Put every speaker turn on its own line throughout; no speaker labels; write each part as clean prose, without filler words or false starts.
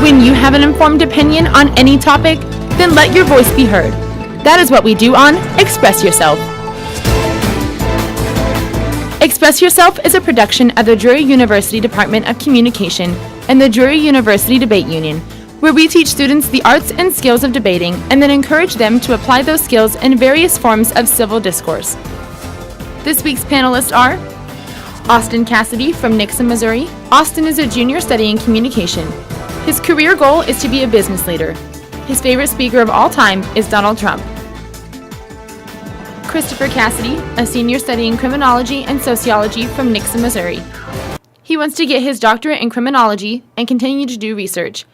When you have an informed opinion on any topic, then let your voice be heard. That is what we do on Express Yourself. Express Yourself is a production of the Drury University Department of Communication and the Drury University Debate Union, where we teach students the arts and skills of debating and then encourage them to apply those skills in various forms of civil discourse. This week's panelists are Austin Cassidy from Nixa, Missouri. Austin is a junior studying communication. His career goal is to be a business leader. His favorite speaker of all time is Donald Trump. Christopher Cassidy, a senior studying criminology and sociology from Nixa, Missouri. He wants to get his doctorate in criminology and continue to do research.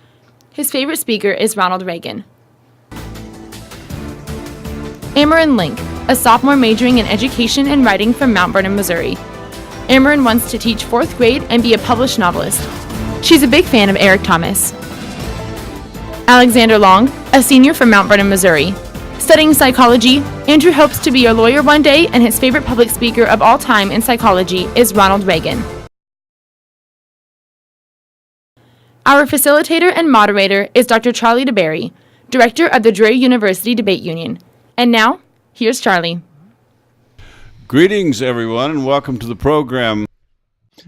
His favorite speaker is Ronald Reagan. Amarin Link, a sophomore majoring in education and writing from Mount Vernon, Missouri. Amarin wants to teach 4th grade and be a published novelist. She's a big fan of Eric Thomas. Alexander Long, a senior from Mount Vernon, Missouri. Studying psychology, Andrew hopes to be a lawyer one day, and his favorite public speaker of all time in psychology is Ronald Reagan. Our facilitator and moderator is Dr. Charlie DeBerry, director of the Drury University Debate Union. And now, here's Charlie.
Greetings, everyone, and welcome to the program.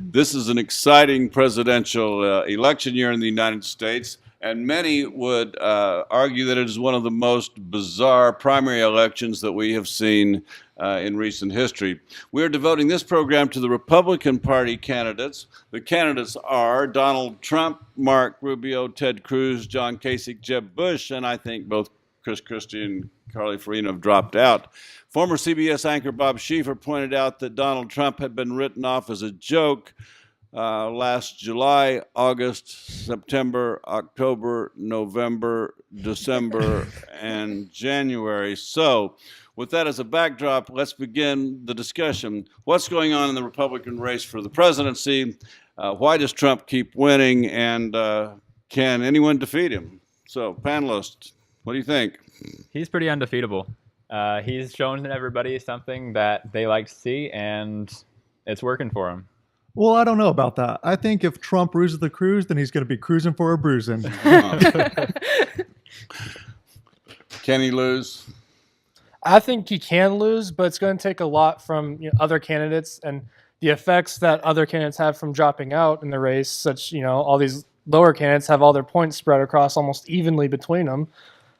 This is an exciting presidential election year in the United States, and many would argue that it is one of the most bizarre primary elections that we have seen in recent history. We are devoting this program to the Republican Party candidates. The candidates are Donald Trump, Mark Rubio, Ted Cruz, John Kasich, Jeb Bush, and I think both Chris Christie and Carly Fiorina have dropped out. Former CBS anchor Bob Schieffer pointed out that Donald Trump had been written off as a joke last July, August, September, October, November, December, and January. So, with that as a backdrop, let's begin the discussion. What's going on in the Republican race for the presidency? Why does Trump keep winning? And can anyone defeat him? So, panelists, what do you think?
He's pretty undefeatable. He's shown everybody something that they like to see, and it's working for him.
Well, I don't know about that. I think if Trump ruses the cruise, then he's going to be cruising for a bruising.
Can he lose?
I think he can lose, but it's going to take a lot from other candidates and the effects that other candidates have from dropping out in the race. Such, all these lower candidates have all their points spread across almost evenly between them.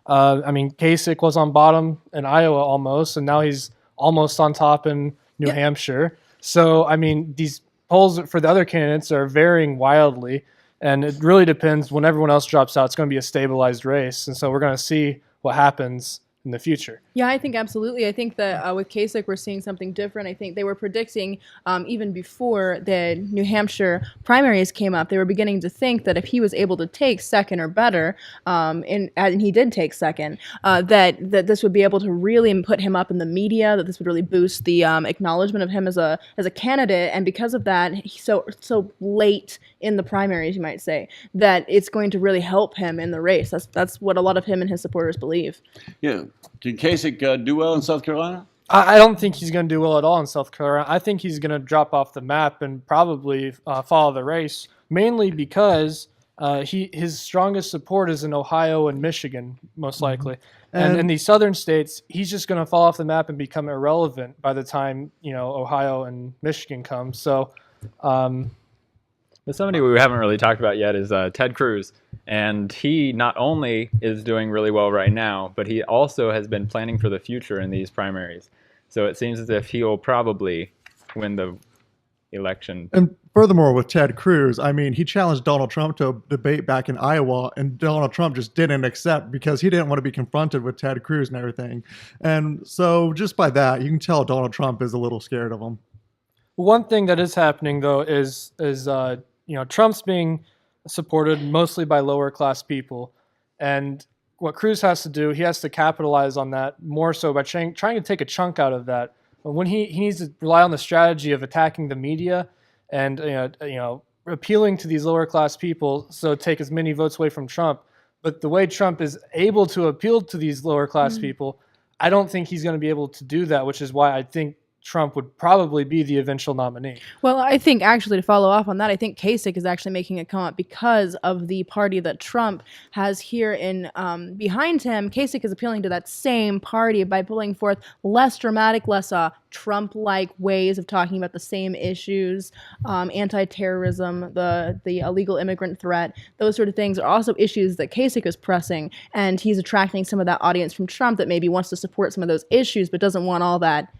Kasich was on bottom in Iowa almost, and now he's almost on top in New Hampshire. So, these polls for the other candidates are varying wildly, and it really depends. When everyone else drops out, it's going to be a stabilized race, and so we're going to see what happens in the future.
Yeah, I think absolutely. I think that with Kasich, we're seeing something different. I think they were predicting even before the New Hampshire primaries came up, they were beginning to think that if he was able to take second or better, and he did take second, that this would be able to really put him up in the media, that this would really boost the acknowledgement of him as a candidate. And because of that, he's so late in the primaries, you might say, that it's going to really help him in the race. That's what a lot of him and his supporters believe.
Yeah. Can Kasich do well in South Carolina?
I don't think he's going to do well at all in South Carolina. I think he's going to drop off the map and probably follow the race, mainly because his strongest support is in Ohio and Michigan, most likely. And in these southern states, he's just going to fall off the map and become irrelevant by the time Ohio and Michigan come. So,
but somebody we haven't really talked about yet is Ted Cruz. And he not only is doing really well right now, but he also has been planning for the future in these primaries. So it seems as if he will probably win the election.
And furthermore, with Ted Cruz, he challenged Donald Trump to a debate back in Iowa, and Donald Trump just didn't accept because he didn't want to be confronted with Ted Cruz and everything. And so just by that, you can tell Donald Trump is a little scared of him.
One thing that is happening, though, is Trump's being supported mostly by lower class people, and what Cruz has to do, he has to capitalize on that more so by trying to take a chunk out of that. But when he needs to rely on the strategy of attacking the media and appealing to these lower class people, so take as many votes away from Trump. But the way Trump is able to appeal to these lower class people, I don't think he's going to be able to do that, which is why I think Trump would probably be the eventual nominee.
Well, I think actually to follow off on that, I think Kasich is actually making a come up because of the party that Trump has here in behind him. Kasich is appealing to that same party by pulling forth less dramatic, less Trump-like ways of talking about the same issues, anti-terrorism, the illegal immigrant threat. Those sort of things are also issues that Kasich is pressing, and he's attracting some of that audience from Trump that maybe wants to support some of those issues, but doesn't want all that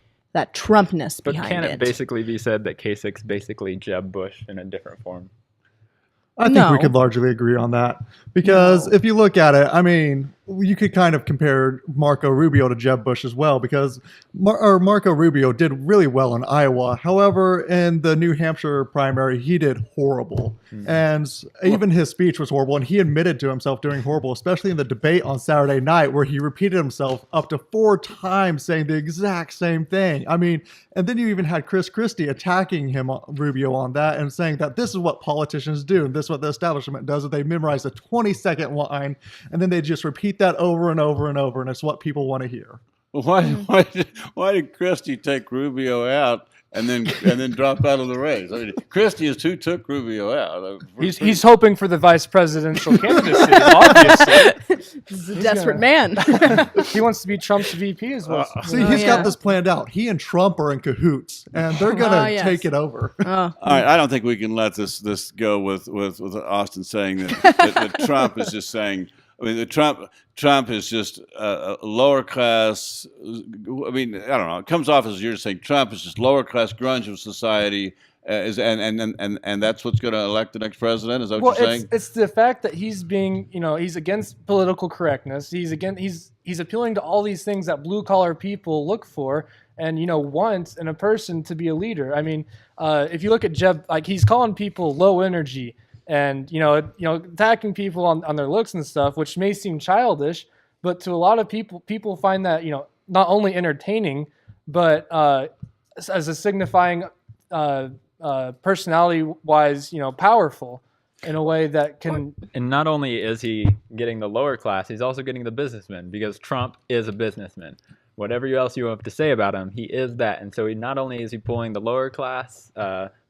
Trumpness
But
behind
can
it.
it basically be said that Kasich's basically Jeb Bush in a different form?
I think
No.
we could largely agree on that because if you look at it, I mean, you could kind of compare Marco Rubio to Jeb Bush as well because Marco Rubio did really well in Iowa. However, in the New Hampshire primary, he did horrible. And even his speech was horrible. And he admitted to himself doing horrible, especially in the debate on Saturday night where he repeated himself up to 4 times saying the exact same thing. I mean, and then you even had Chris Christie attacking him, Rubio, on that and saying that this is what politicians do. And this is what the establishment does. That they memorize a 20-second line and then they just repeat that over and over and over. And it's what people want to hear.
Well, why did Christie take Rubio out and then drop out of the race? I mean, Christie is who took Rubio out.
He's hoping for the vice presidential candidacy, obviously.
This is a desperate man.
He wants to be Trump's VP as well.
See, he's
yeah.
got this planned out. He and Trump are in cahoots, and they're going to
yes.
take it over.
All right, I don't think we can let this go with Austin saying that Trump is just saying. I mean, Trump is just a lower class. I mean, I don't know. It comes off as you're saying Trump is just lower class grunge of society, and that's what's going to elect the next president. Is that what you're saying?
It's the fact that he's being, he's against political correctness. He's appealing to all these things that blue collar people look for and want in a person to be a leader. I mean, if you look at Jeb, like he's calling people low energy. And attacking people on their looks and stuff, which may seem childish, but to a lot of people find that not only entertaining, but as a signifying personality-wise, powerful in a way that can.
And not only is he getting the lower class, he's also getting the businessman because Trump is a businessman. Whatever else you have to say about him, he is that. And so not only is he pulling the lower class,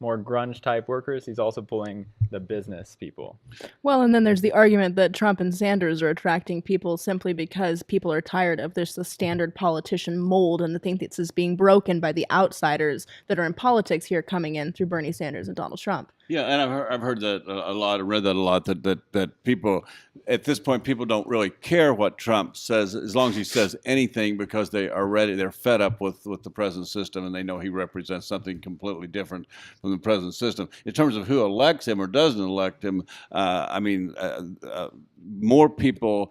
more grunge type workers, he's also pulling the business people.
Well, and then there's the argument that Trump and Sanders are attracting people simply because people are tired of this the standard politician mold and they think this is being broken by the outsiders that are in politics here coming in through Bernie Sanders and Donald Trump.
Yeah, and I've heard that a lot. I read that a lot. That people at this point people don't really care what Trump says as long as he says anything because they're fed up with the present system and they know he represents something completely different from the present system. In terms of who elects him or doesn't elect him, more people,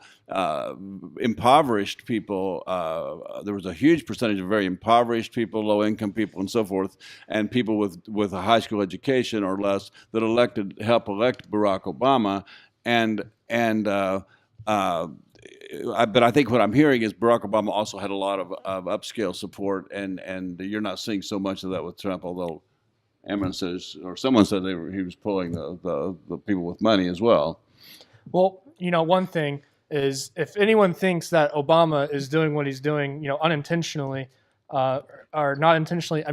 impoverished people. There was a huge percentage of very impoverished people, low-income people, and so forth, and people with a high school education or less that helped elect Barack Obama, but I think what I'm hearing is Barack Obama also had a lot of upscale support, and you're not seeing so much of that with Trump, although Emron says, or someone said he was pulling the people with money as well.
Well, one thing is if anyone thinks that Obama is doing what he's doing, unintentionally or not intentionally, I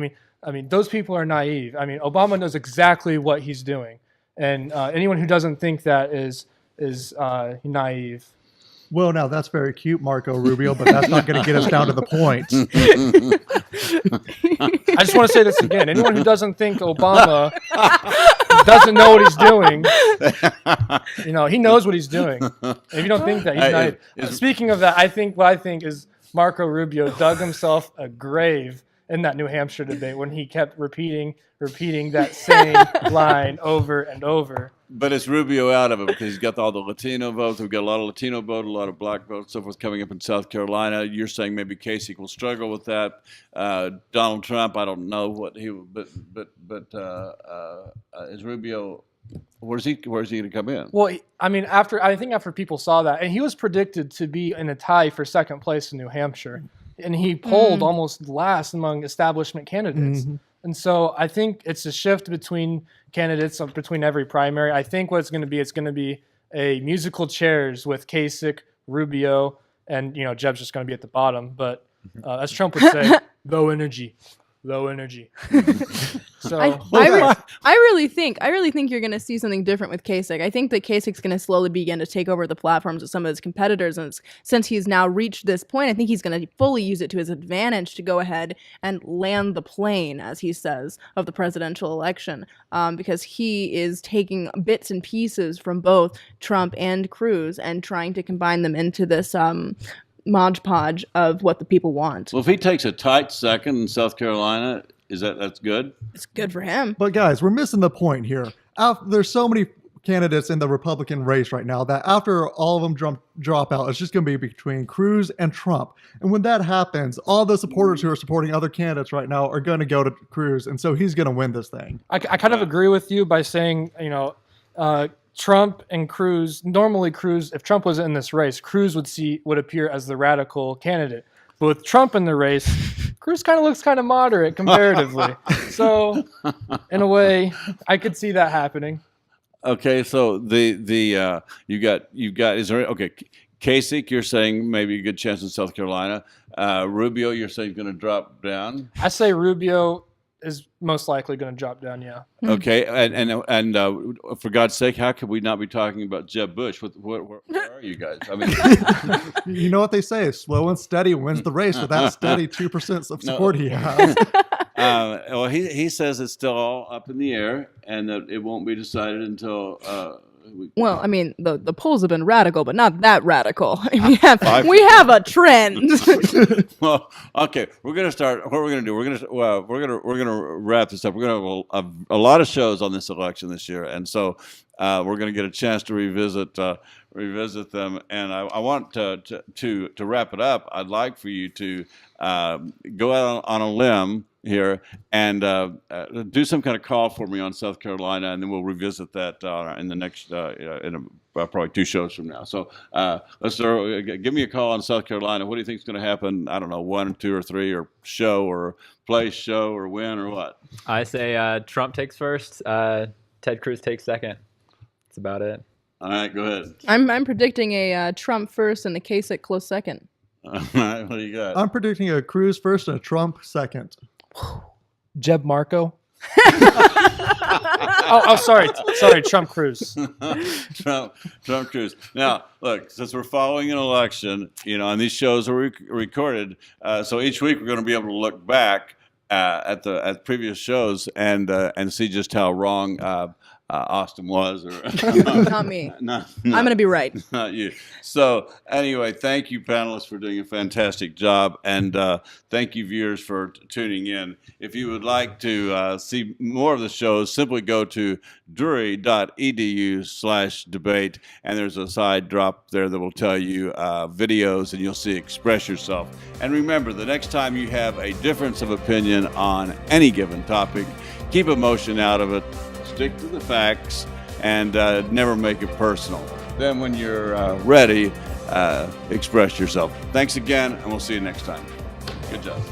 mean, those people are naive. I mean, Obama knows exactly what he's doing, and anyone who doesn't think that is naive.
Well, now that's very cute, Marco Rubio, but that's not going to get us down to the point.
I just want to say this again. Anyone who doesn't think Obama doesn't know what he's doing, he knows what he's doing. If you don't think that, he's naive. Speaking of that, what I think is Marco Rubio dug himself a grave in that New Hampshire debate when he kept repeating that same line over and over.
But it's Rubio out of it because he's got all the Latino votes. We've got a lot of Latino vote, a lot of black votes, so forth coming up in South Carolina. You're saying maybe Kasich will struggle with that. Donald Trump, I don't know what he, but is Rubio? Where's he going to come in?
Well, I think after people saw that, and he was predicted to be in a tie for second place in New Hampshire, and he polled almost last among establishment candidates. Mm-hmm. And so I think it's a shift between candidates, between every primary. I think what it's going to be a musical chairs with Kasich, Rubio, and Jeb's just going to be at the bottom. But as Trump would say, low energy. low energy. So
I really think you're going to see something different with Kasich. I think that Kasich's going to slowly begin to take over the platforms of some of his competitors, and since he's now reached this point, I think he's going to fully use it to his advantage to go ahead and land the plane, as he says, of the presidential election, because he is taking bits and pieces from both Trump and Cruz and trying to combine them into this Mod Podge of what the people want.
Well, if he takes a tight second in South Carolina, that's good?
It's good for him.
But guys, we're missing the point here. There's so many candidates in the Republican race right now that after all of them drop out, it's just going to be between Cruz and Trump. And when that happens, all the supporters who are supporting other candidates right now are going to go to Cruz, and so he's going to win this thing.
I kind of agree with you by saying, Trump and Cruz, normally Cruz, if Trump was in this race, Cruz would appear as the radical candidate. But with Trump in the race, Cruz kind of looks kind of moderate comparatively. So, in a way, I could see that happening.
Okay, so you got is there okay? Kasich, you're saying maybe a good chance in South Carolina. Rubio, you're saying going to drop down.
I say Rubio is most likely going to drop down. Yeah.
Okay, and for God's sake, how could we not be talking about Jeb Bush? Where are you guys? I mean,
you know what they say: slow and steady wins the race. With that steady 2% of support he has.
Well, he says it's still all up in the air, and that it won't be decided until.
Well, I mean, the polls have been radical, but not that radical. We have a trend.
Well, okay, we're gonna start. What we're gonna do? We're gonna wrap this up. We're gonna have a lot of shows on this election this year, and so we're gonna get a chance to revisit them. And I want to wrap it up. I'd like for you to go out on a limb here and do some kind of call for me on South Carolina, and then we'll revisit that in the next probably 2 shows from now. So let's give me a call on South Carolina. What do you think is going to happen? I don't know, 1, 2, or 3, or show, or place, show, or win, or what?
I say Trump takes first, Ted Cruz takes second. That's about it.
All right, go ahead.
I'm predicting a Trump first and a Kasich close second.
All right, what do you got?
I'm predicting a Cruz first and a Trump second.
Jeb Marco. Sorry, Trump Cruz.
Trump Cruz. Now, look, since we're following an election, and these shows are recorded, so each week we're going to be able to look back at previous shows and see just how wrong Austin was, or
not me.
No,
I'm going to be right.
Not you. So anyway, thank you, panelists, for doing a fantastic job, and thank you, viewers, for tuning in. If you would like to see more of the shows, simply go to drury.edu/debate, and there's a side drop there that will tell you videos, and you'll see Express Yourself. And remember, the next time you have a difference of opinion on any given topic, keep emotion out of it. Stick to the facts, and never make it personal. Then when you're ready, express yourself. Thanks again, and we'll see you next time. Good job.